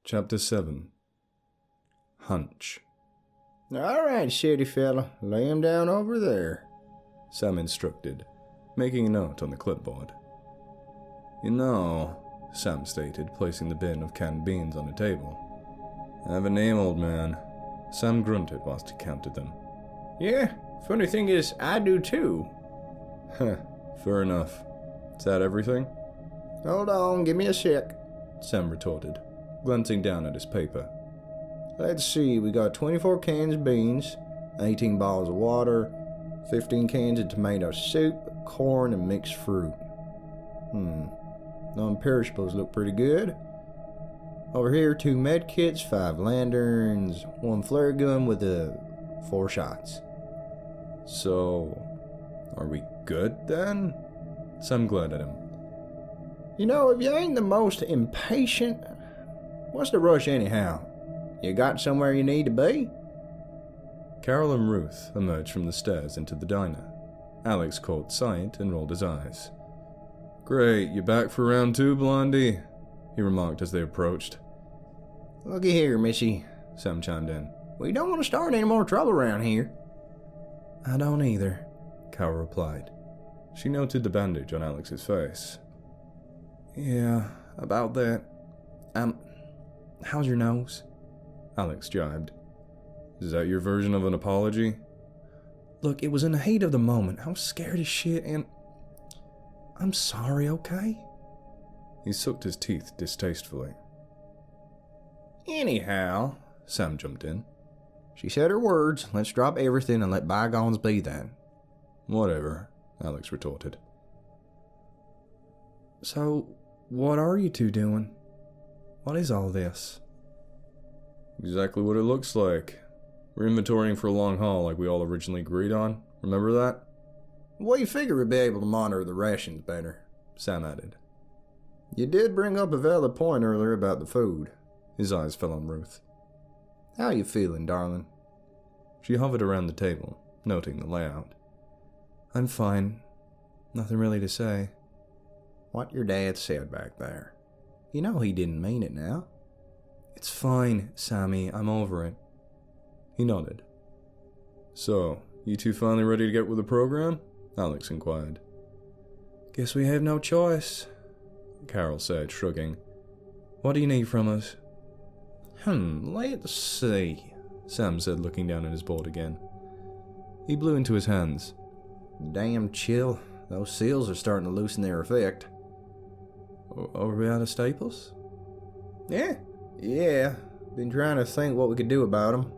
Chapter 7. Hunch. All right, city fella, lay him down over there, Sam instructed, making a note on the clipboard. You know, Sam stated, placing the bin of canned beans on the table. I have a name, old man. Sam grunted whilst he counted them. Yeah, funny thing is, I do too. Heh, fair enough. Is that everything? Hold on, give me a sec. Sam retorted, glancing down at his paper. Let's see, we got 24 cans of beans, 18 bottles of water, 15 cans of tomato soup, corn, and mixed fruit. Non-perishables look pretty good. Over here, 2 med kits, 5 lanterns, 1 flare gun with 4 shots. So, are we good then? Sam glared at him. You know, if you ain't the most impatient, what's the rush anyhow? You got somewhere you need to be? Carol and Ruth emerged from the stairs into the diner. Alex caught sight and rolled his eyes. Great, you back for round 2, Blondie? He remarked as they approached. Looky here, Missy, Sam chimed in. we don't want to start any more trouble around here. I don't either, Carol replied. She noted the bandage on Alex's face. Yeah, about that. How's your nose? Alex jibed. Is that your version of an apology? Look, it was in the heat of the moment. I was scared as shit and... I'm sorry, okay? He sucked his teeth distastefully. Anyhow, Sam jumped in. she said her words. Let's drop everything and let bygones be then. Whatever, Alex retorted. So, what are you two doing? What is all this? Exactly what it looks like. We're inventorying for a long haul like we all originally agreed on. Remember that? We figure we'd be able to monitor the rations better, Sam added. You did bring up a valid point earlier about the food. His eyes fell on Ruth. How you feeling, darling? She hovered around the table, noting the layout. I'm fine. Nothing really to say. What your dad said back there. You know he didn't mean it now. It's fine, Sammy. I'm over it. He nodded. So, you two finally ready to get with the program? Alex inquired. Guess we have no choice, Carol said, shrugging. What do you need from us? Let's see, Sam said, looking down at his board again. He blew into his hands. Damn chill. Those seals are starting to loosen their effect. Are we out of staples? Yeah. Been trying to think what we could do about them.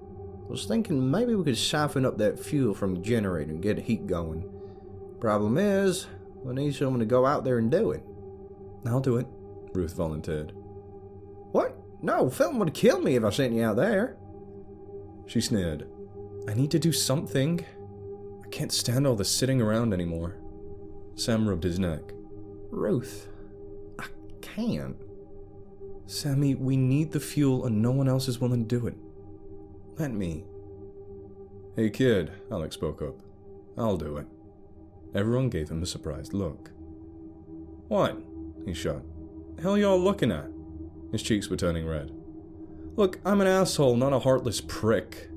Was thinking maybe we could siphon up that fuel from the generator and get heat going. Problem is, we need someone to go out there and do it. I'll do it, Ruth volunteered. What? No, Felton would kill me if I sent you out there. She sneered. I need to do something. I can't stand all the sitting around anymore. Sam rubbed his neck. Ruth, I can't. Sammy, we need the fuel and no one else is willing to do it. Let me. Hey kid, Alex spoke up. I'll do it. Everyone gave him a surprised look. What? He shot. The hell y'all looking at? His cheeks were turning red. Look, I'm an asshole, not a heartless prick.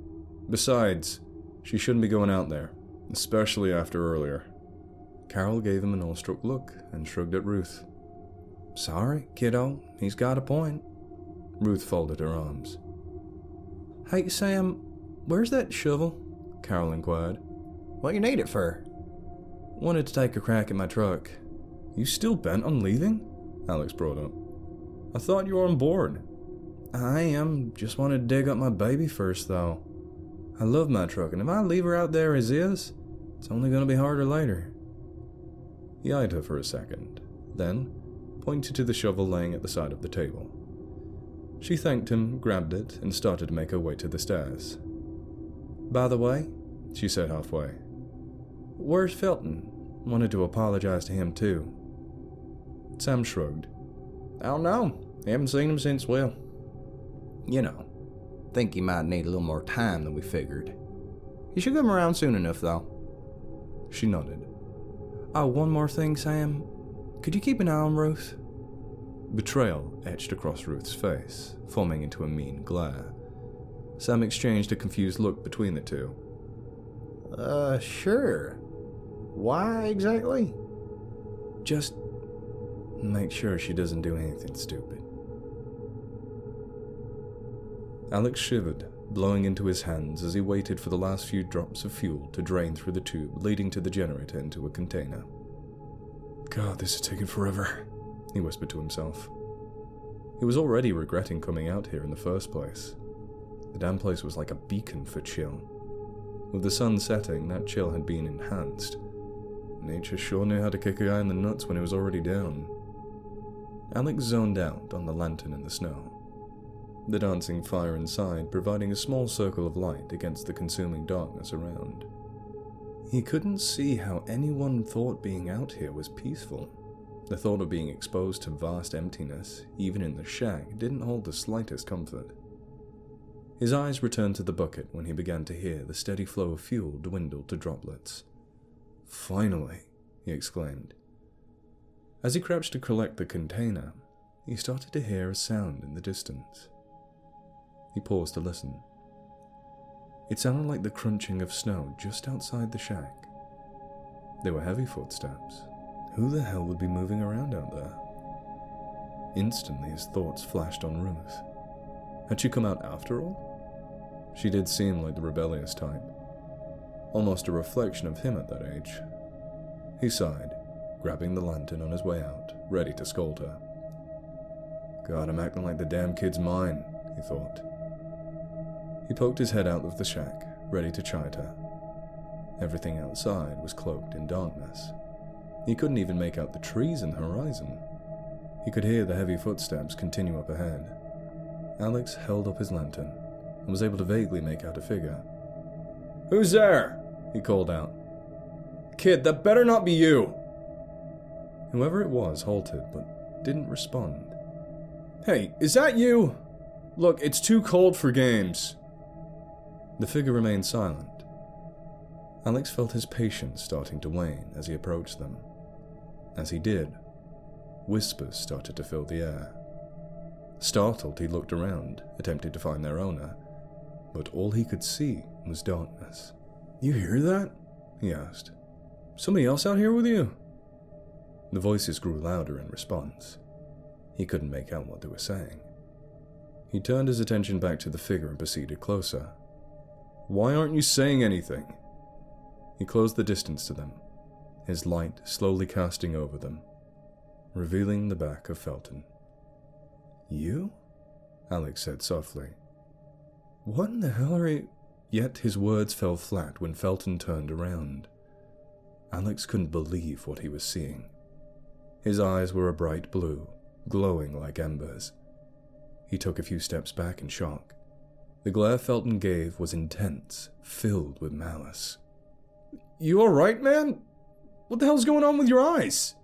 Besides, she shouldn't be going out there, especially after earlier. Carol gave him an awestruck look and shrugged at Ruth. Sorry, kiddo, he's got a point. Ruth folded her arms. Hey, Sam, where's that shovel? Carol inquired. What you need it for? Wanted to take a crack at my truck. You still bent on leaving? Alex brought up. I thought you were on board. I am. Just wanted to dig up my baby first, though. I love my truck, and if I leave her out there as is, it's only going to be harder later. He eyed her for a second, then pointed to the shovel laying at the side of the table. She thanked him, grabbed it, and started to make her way to the stairs. By the way, she said halfway, where's Felton? Wanted to apologize to him too. Sam shrugged. I don't know. Haven't seen him since, well, you know, think he might need a little more time than we figured. You should come around soon enough, though. She nodded. Oh, one more thing, Sam. Could you keep an eye on Ruth? Betrayal etched across Ruth's face, forming into a mean glare. Sam exchanged a confused look between the two. Sure. Why exactly? Just make sure she doesn't do anything stupid. Alex shivered, blowing into his hands as he waited for the last few drops of fuel to drain through the tube leading to the generator into a container. God, this is taking forever, he whispered to himself. He was already regretting coming out here in the first place. The damn place was like a beacon for chill. With the sun setting, that chill had been enhanced. Nature sure knew how to kick a guy in the nuts when he was already down. Alex zoned out on the lantern in the snow, the dancing fire inside providing a small circle of light against the consuming darkness around. He couldn't see how anyone thought being out here was peaceful. The thought of being exposed to vast emptiness, even in the shack, didn't hold the slightest comfort. His eyes returned to the bucket when he began to hear the steady flow of fuel dwindle to droplets. Finally, he exclaimed. As he crouched to collect the container, he started to hear a sound in the distance. He paused to listen. It sounded like the crunching of snow just outside the shack. They were heavy footsteps. Who the hell would be moving around out there? Instantly his thoughts flashed on Ruth. Had she come out after all? She did seem like the rebellious type. Almost a reflection of him at that age. He sighed, grabbing the lantern on his way out, ready to scold her. God, I'm acting like the damn kid's mine, he thought. He poked his head out of the shack, ready to chide her. Everything outside was cloaked in darkness. He couldn't even make out the trees in the horizon. He could hear the heavy footsteps continue up ahead. Alex held up his lantern and was able to vaguely make out a figure. "Who's there?" he called out. "Kid, that better not be you!" Whoever it was halted, but didn't respond. "Hey, is that you? Look, it's too cold for games." The figure remained silent. Alex felt his patience starting to wane as he approached them. As he did, whispers started to fill the air. Startled, he looked around, attempting to find their owner, but all he could see was darkness. "You hear that?" he asked. "Somebody else out here with you?" The voices grew louder in response. He couldn't make out what they were saying. He turned his attention back to the figure and proceeded closer. "Why aren't you saying anything?" He closed the distance to them, his light slowly casting over them, revealing the back of Felton. "You?" Alex said softly. "What in the hell are you—" Yet his words fell flat when Felton turned around. Alex couldn't believe what he was seeing. His eyes were a bright blue, glowing like embers. He took a few steps back in shock. The glare Felton gave was intense, filled with malice. "You alright, man? What the hell's going on with your eyes?"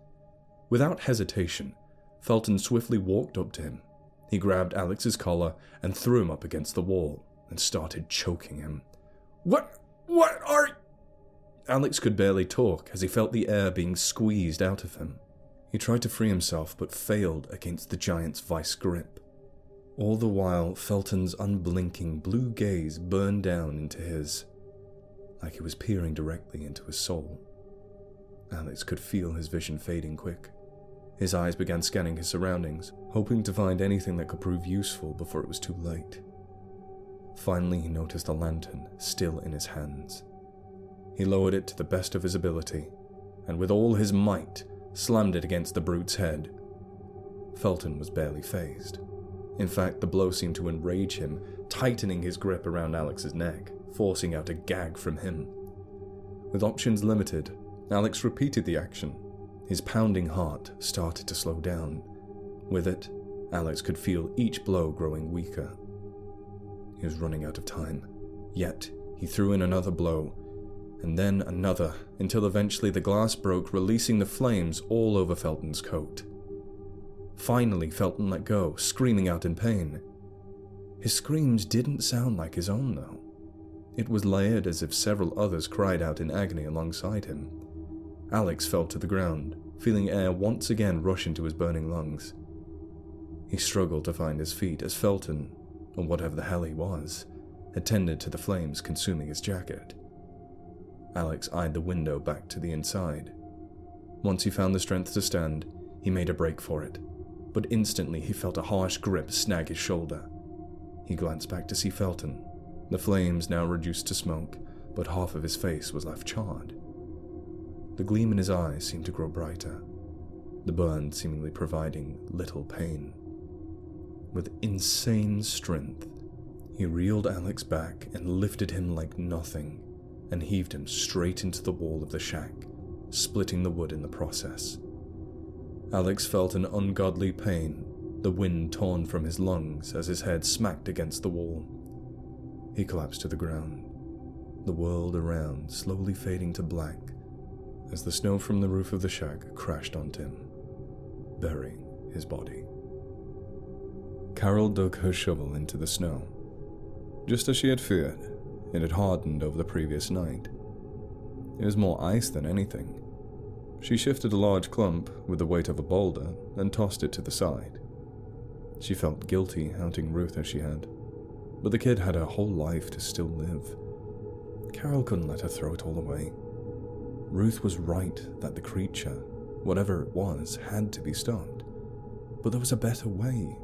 Without hesitation, Felton swiftly walked up to him. He grabbed Alex's collar and threw him up against the wall and started choking him. What are... Alex could barely talk as he felt the air being squeezed out of him. He tried to free himself but failed against the giant's vice grip. All the while, Felton's unblinking blue gaze burned down into his, like he was peering directly into his soul. Alex could feel his vision fading quick. His eyes began scanning his surroundings, hoping to find anything that could prove useful before it was too late. Finally, he noticed a lantern still in his hands. He lowered it to the best of his ability, and with all his might, slammed it against the brute's head. Felton was barely fazed. In fact, the blow seemed to enrage him, tightening his grip around Alex's neck, forcing out a gag from him. With options limited, Alex repeated the action. His pounding heart started to slow down. With it, Alex could feel each blow growing weaker. He was running out of time, yet he threw in another blow, and then another, until eventually the glass broke, releasing the flames all over Felton's coat. Finally, Felton let go, screaming out in pain. His screams didn't sound like his own, though. It was layered as if several others cried out in agony alongside him. Alex fell to the ground, feeling air once again rush into his burning lungs. He struggled to find his feet as Felton, or whatever the hell he was, attended to the flames consuming his jacket. Alex eyed the window back to the inside. Once he found the strength to stand, he made a break for it, but instantly he felt a harsh grip snag his shoulder. He glanced back to see Felton, the flames now reduced to smoke, but half of his face was left charred. The gleam in his eyes seemed to grow brighter, the burn seemingly providing little pain. With insane strength, he reeled Alex back and lifted him like nothing, and heaved him straight into the wall of the shack, splitting the wood in the process. Alex felt an ungodly pain, the wind torn from his lungs as his head smacked against the wall. He collapsed to the ground, the world around slowly fading to black as the snow from the roof of the shack crashed onto him, burying his body. Carol dug her shovel into the snow. Just as she had feared, it had hardened over the previous night. It was more ice than anything. She shifted a large clump with the weight of a boulder and tossed it to the side. She felt guilty outing Ruth as she had, but the kid had her whole life to still live. Carol couldn't let her throw it all away. Ruth was right that the creature, whatever it was, had to be stopped. But there was a better way,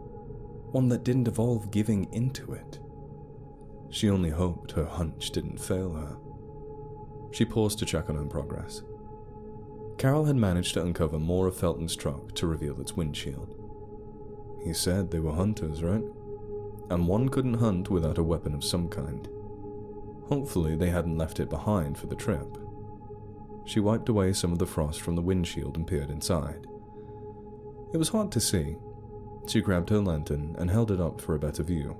one that didn't involve giving into it. She only hoped her hunch didn't fail her. She paused to check on her progress. Carol had managed to uncover more of Felton's truck to reveal its windshield. He said they were hunters, right? And one couldn't hunt without a weapon of some kind. Hopefully they hadn't left it behind for the trip. She wiped away some of the frost from the windshield and peered inside. It was hard to see. She grabbed her lantern and held it up for a better view.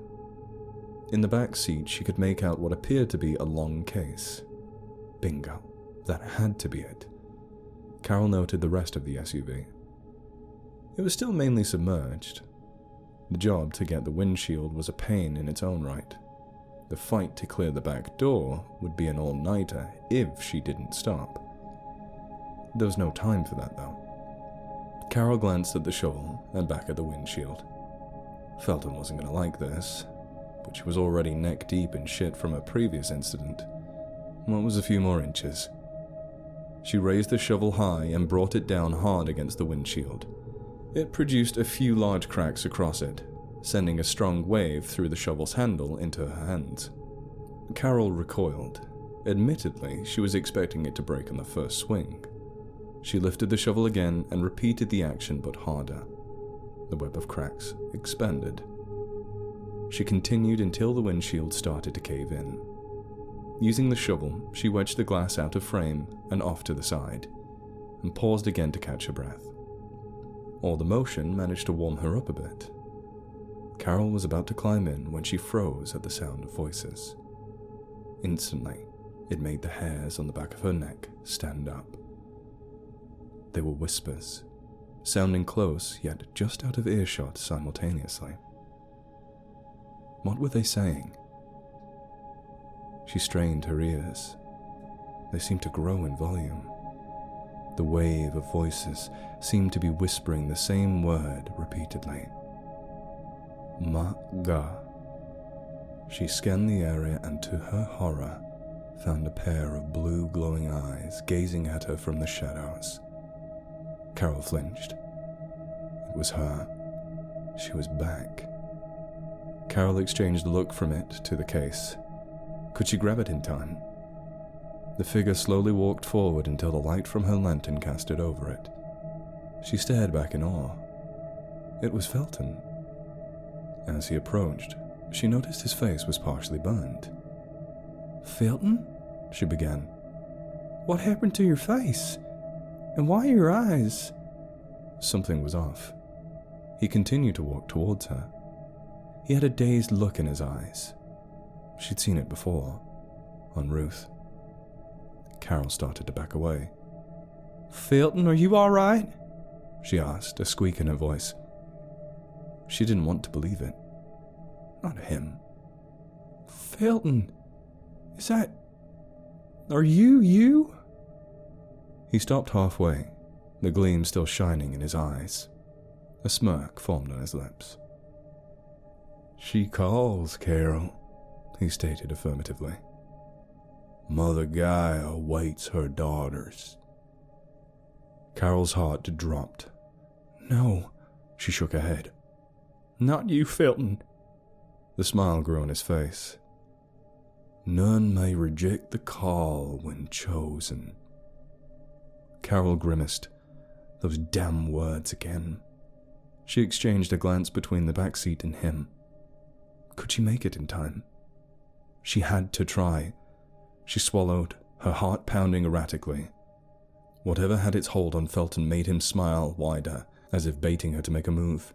In the back seat, she could make out what appeared to be a long case. Bingo. That had to be it. Carol noted the rest of the SUV. It was still mainly submerged. The job to get the windshield was a pain in its own right. The fight to clear the back door would be an all-nighter if she didn't stop. There was no time for that, though. Carol glanced at the shovel and back at the windshield. Felton wasn't going to like this, but she was already neck-deep in shit from her previous incident. What was a few more inches? She raised the shovel high and brought it down hard against the windshield. It produced a few large cracks across it, sending a strong wave through the shovel's handle into her hands. Carol recoiled. Admittedly, she was expecting it to break on the first swing. She lifted the shovel again and repeated the action but harder. The web of cracks expanded. She continued until the windshield started to cave in. Using the shovel, she wedged the glass out of frame and off to the side, and paused again to catch her breath. All the motion managed to warm her up a bit. Carol was about to climb in when she froze at the sound of voices. Instantly, it made the hairs on the back of her neck stand up. They were whispers, sounding close yet just out of earshot simultaneously. What were they saying? She strained her ears. They seemed to grow in volume. The wave of voices seemed to be whispering the same word repeatedly. Ma-ga. She scanned the area and, to her horror, found a pair of blue glowing eyes gazing at her from the shadows. Carol flinched. It was her. She was back. Carol exchanged a look from it to the case. Could she grab it in time? The figure slowly walked forward until the light from her lantern cast it over it. She stared back in awe. It was Felton. As he approached, she noticed his face was partially burned. "Felton?" she began. "What happened to your face? And why your eyes?" Something was off. He continued to walk towards her. He had a dazed look in his eyes. She'd seen it before, on Ruth. Carol started to back away. "Felton, are you all right?" she asked, a squeak in her voice. She didn't want to believe it. Not him. "Felton, is that... are you?" He stopped halfway, the gleam still shining in his eyes. A smirk formed on his lips. "She calls, Carol," he stated affirmatively. "Mother Gaia awaits her daughters." Carol's heart dropped. "No," she shook her head. "Not you, Felton." The smile grew on his face. "None may reject the call when chosen." Carol grimaced. Those damn words again. She exchanged a glance between the back seat and him. Could she make it in time? She had to try. She swallowed, her heart pounding erratically. Whatever had its hold on Felton made him smile wider, as if baiting her to make a move.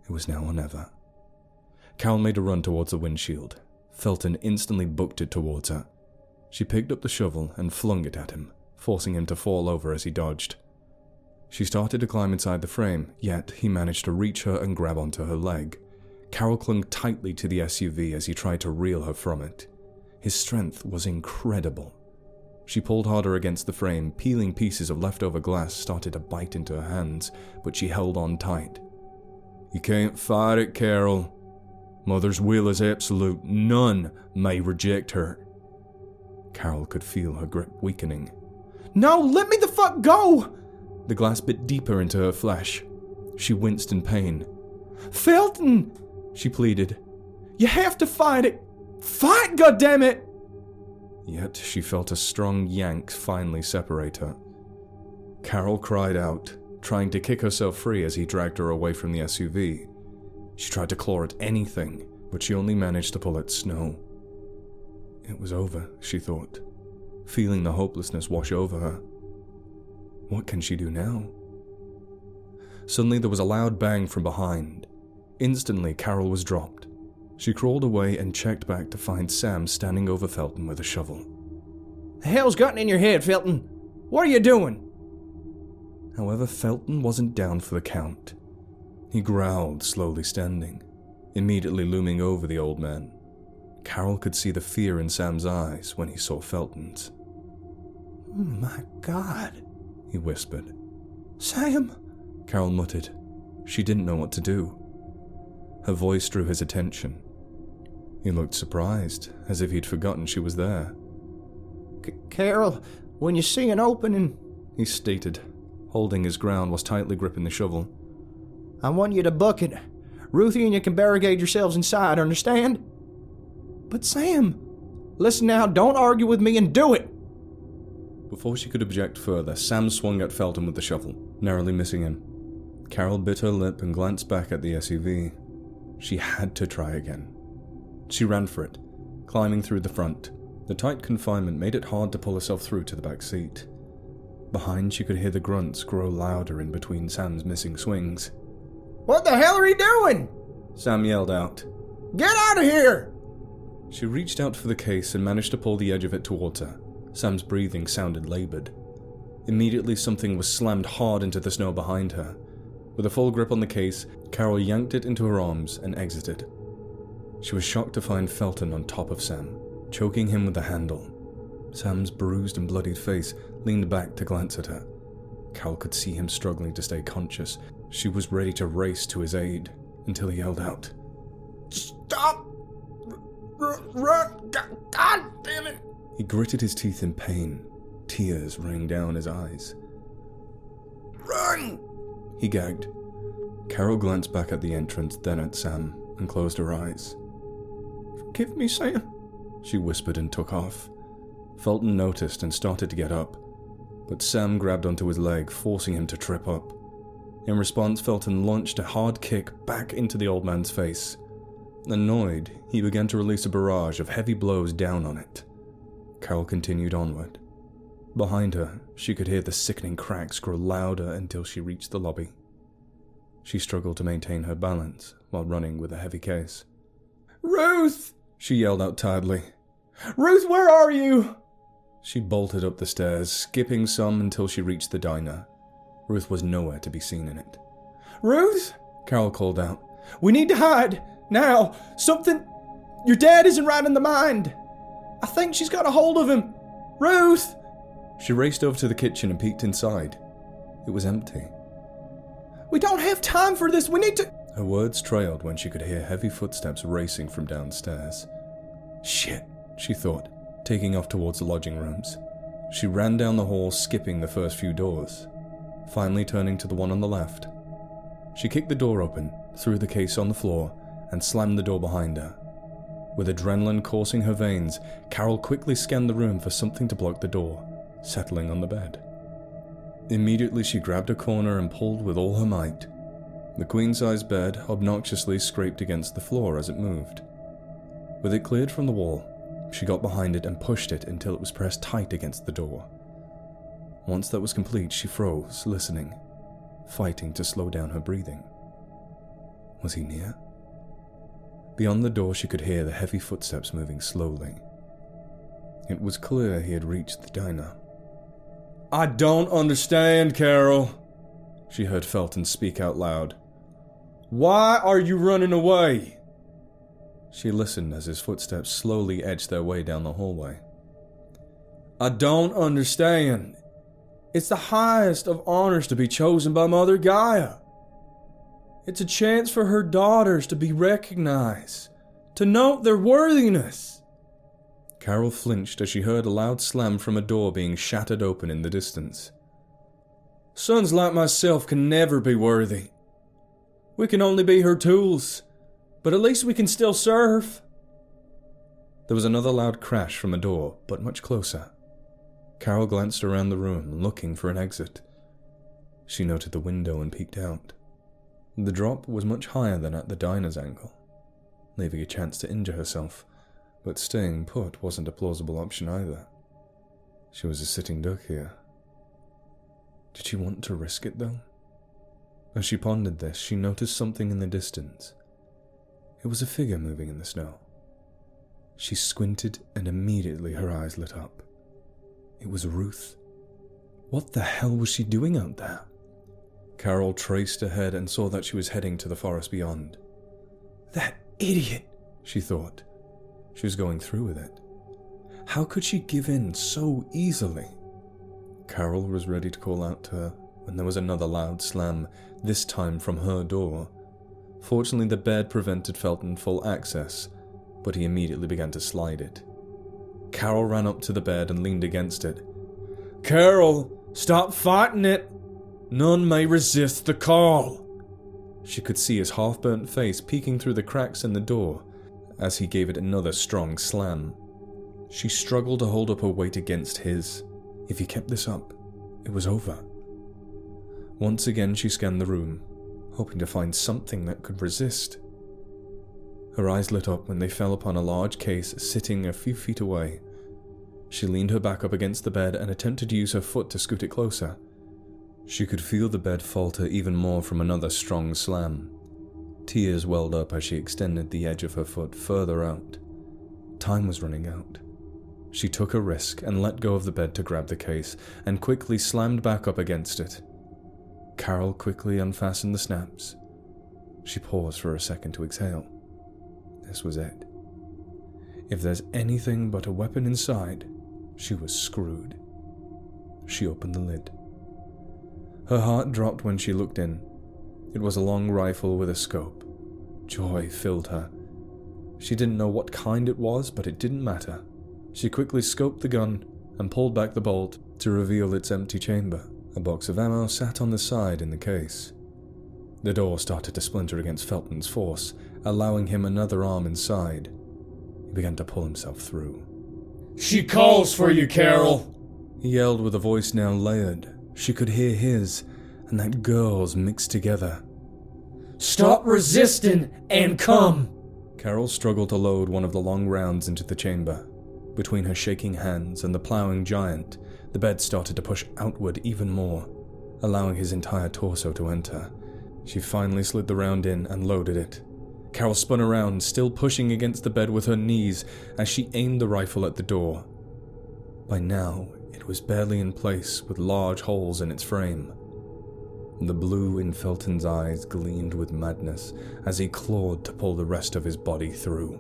It was now or never. Carol made a run towards the windshield. Felton instantly booked it towards her. She picked up the shovel and flung it at him, forcing him to fall over as he dodged. She started to climb inside the frame, yet he managed to reach her and grab onto her leg. Carol clung tightly to the SUV as he tried to reel her from it. His strength was incredible. She pulled harder against the frame, peeling pieces of leftover glass started to bite into her hands, but she held on tight. "You can't fight it, Carol. Mother's will is absolute. None may reject her." Carol could feel her grip weakening. "No, let me the fuck go!" The glass bit deeper into her flesh. She winced in pain. "Felton!" she pleaded. "You have to fight it! Fight, goddammit!" Yet she felt a strong yank finally separate her. Carol cried out, trying to kick herself free as he dragged her away from the SUV. She tried to claw at anything, but she only managed to pull at snow. It was over, she thought, feeling the hopelessness wash over her. What can she do now? Suddenly there was a loud bang from behind. Instantly, Carol was dropped. She crawled away and checked back to find Sam standing over Felton with a shovel. "The hell's gotten in your head, Felton? What are you doing?" However, Felton wasn't down for the count. He growled, slowly standing, immediately looming over the old man. Carol could see the fear in Sam's eyes when he saw Felton's. "Oh my God," he whispered. "Sam," Carol muttered. She didn't know what to do. Her voice drew his attention. He looked surprised, as if he'd forgotten she was there. Carol, when you see an opening," he stated, holding his ground whilst tightly gripping the shovel. "I want you to buck it. Ruthie and you can barricade yourselves inside, understand?" "But Sam..." "Listen now, don't argue with me and do it!" Before she could object further, Sam swung at Felton with the shovel, narrowly missing him. Carol bit her lip and glanced back at the SUV. She had to try again. She ran for it, climbing through the front. The tight confinement made it hard to pull herself through to the back seat. Behind, she could hear the grunts grow louder in between Sam's missing swings. "What the hell are you doing?" Sam yelled out. "Get out of here!" She reached out for the case and managed to pull the edge of it towards her. Sam's breathing sounded labored. Immediately, something was slammed hard into the snow behind her. With a full grip on the case, Carol yanked it into her arms and exited. She was shocked to find Felton on top of Sam, choking him with the handle. Sam's bruised and bloodied face leaned back to glance at her. Carol could see him struggling to stay conscious. She was ready to race to his aid until he yelled out, "Stop! Run! God damn it!" He gritted his teeth in pain. Tears rang down his eyes. "Run!" he gagged. Carol glanced back at the entrance, then at Sam, and closed her eyes. "Forgive me, Sam," she whispered and took off. Felton noticed and started to get up, but Sam grabbed onto his leg, forcing him to trip up. In response, Felton launched a hard kick back into the old man's face. Annoyed, he began to release a barrage of heavy blows down on it. Carol continued onward. Behind her, she could hear the sickening cracks grow louder until she reached the lobby. She struggled to maintain her balance while running with a heavy case. "Ruth!" she yelled out tiredly. "Ruth, where are you?" She bolted up the stairs, skipping some until she reached the diner. Ruth was nowhere to be seen in it. "Ruth!" Carol called out. "We need to hide! Now! Something... Your dad isn't right in the mind! I think she's got a hold of him! Ruth!" She raced over to the kitchen and peeked inside. It was empty. We don't have time for this. We need to... Her words trailed when she could hear heavy footsteps racing from downstairs. Shit, she thought, taking off towards the lodging rooms. She ran down the hall, skipping the first few doors, finally turning to the one on the left. She kicked the door open, threw the case on the floor, and slammed the door behind her. With adrenaline coursing her veins, Carol quickly scanned the room for something to block the door, settling on the bed. Immediately she grabbed a corner and pulled with all her might. The queen-size bed obnoxiously scraped against the floor as it moved. With it cleared from the wall, she got behind it and pushed it until it was pressed tight against the door. Once that was complete, she froze, listening, fighting to slow down her breathing. Was he near? Beyond the door, she could hear the heavy footsteps moving slowly. It was clear he had reached the diner. "I don't understand, Carol," she heard Felton speak out loud. "Why are you running away?" She listened as his footsteps slowly edged their way down the hallway. "I don't understand. It's the highest of honors to be chosen by Mother Gaia. It's a chance for her daughters to be recognized, to note their worthiness." Carol flinched as she heard a loud slam from a door being shattered open in the distance. "Sons like myself can never be worthy. We can only be her tools, but at least we can still serve." There was another loud crash from a door, but much closer. Carol glanced around the room, looking for an exit. She noted the window and peeked out. The drop was much higher than at the diner's angle, leaving a chance to injure herself, but staying put wasn't a plausible option either. She was a sitting duck here. Did she want to risk it, though? As she pondered this, she noticed something in the distance. It was a figure moving in the snow. She squinted and immediately her eyes lit up. It was Ruth. What the hell was she doing out there? Carol traced ahead and saw that she was heading to the forest beyond. That idiot, she thought. She was going through with it. How could she give in so easily? Carol was ready to call out to her when there was another loud slam, this time from her door. Fortunately, the bed prevented Felton full access, but he immediately began to slide it. Carol ran up to the bed and leaned against it. "Carol, stop fighting it! None may resist the call." She could see his half-burnt face peeking through the cracks in the door as he gave it another strong slam. She struggled to hold up her weight against his. If he kept this up, it was over. Once again she scanned the room, hoping to find something that could resist. Her eyes lit up when they fell upon a large case sitting a few feet away. She leaned her back up against the bed and attempted to use her foot to scoot it closer. She could feel the bed falter even more from another strong slam. Tears welled up as she extended the edge of her foot further out. Time was running out. She took a risk and let go of the bed to grab the case, and quickly slammed back up against it. Carol quickly unfastened the snaps. She paused for a second to exhale. This was it. If there's anything but a weapon inside, she was screwed. She opened the lid. Her heart dropped when she looked in. It was a long rifle with a scope. Joy filled her. She didn't know what kind it was, but it didn't matter. She quickly scoped the gun and pulled back the bolt to reveal its empty chamber. A box of ammo sat on the side in the case. The door started to splinter against Felton's force, allowing him another arm inside. He began to pull himself through. "She calls for you, Carol!" He yelled with a voice now layered. She could hear his and that girl's mixed together. "Stop resisting and come!" Carol struggled to load one of the long rounds into the chamber. Between her shaking hands and the ploughing giant, the bed started to push outward even more, allowing his entire torso to enter. She finally slid the round in and loaded it. Carol spun around, still pushing against the bed with her knees as she aimed the rifle at the door. By now, it was barely in place with large holes in its frame. The blue in Felton's eyes gleamed with madness as he clawed to pull the rest of his body through.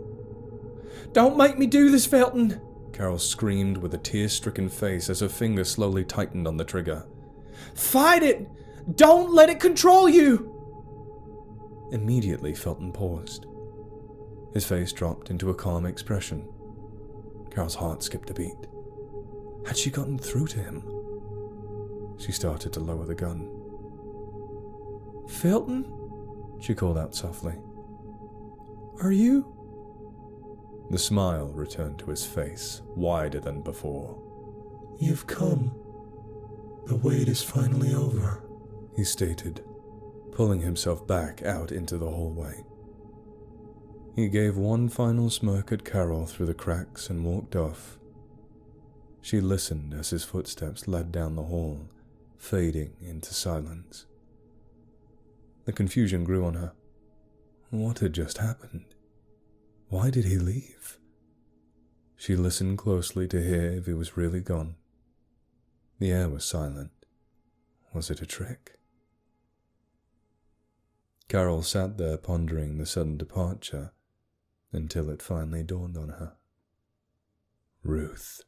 "Don't make me do this, Felton!" Carol screamed with a tear-stricken face as her finger slowly tightened on the trigger. "Fight it! Don't let it control you! Immediately, Felton paused. His face dropped into a calm expression. Carol's heart skipped a beat. Had she gotten through to him? She started to lower the gun. "Felton?" she called out softly. "Are you?" The smile returned to his face, wider than before. "You've come. The wait is finally over," he stated, pulling himself back out into the hallway. He gave one final smirk at Carol through the cracks and walked off. She listened as his footsteps led down the hall, fading into silence. The confusion grew on her. What had just happened? Why did he leave? She listened closely to hear if he was really gone. The air was silent. Was it a trick? Carol sat there pondering the sudden departure until it finally dawned on her. Ruth.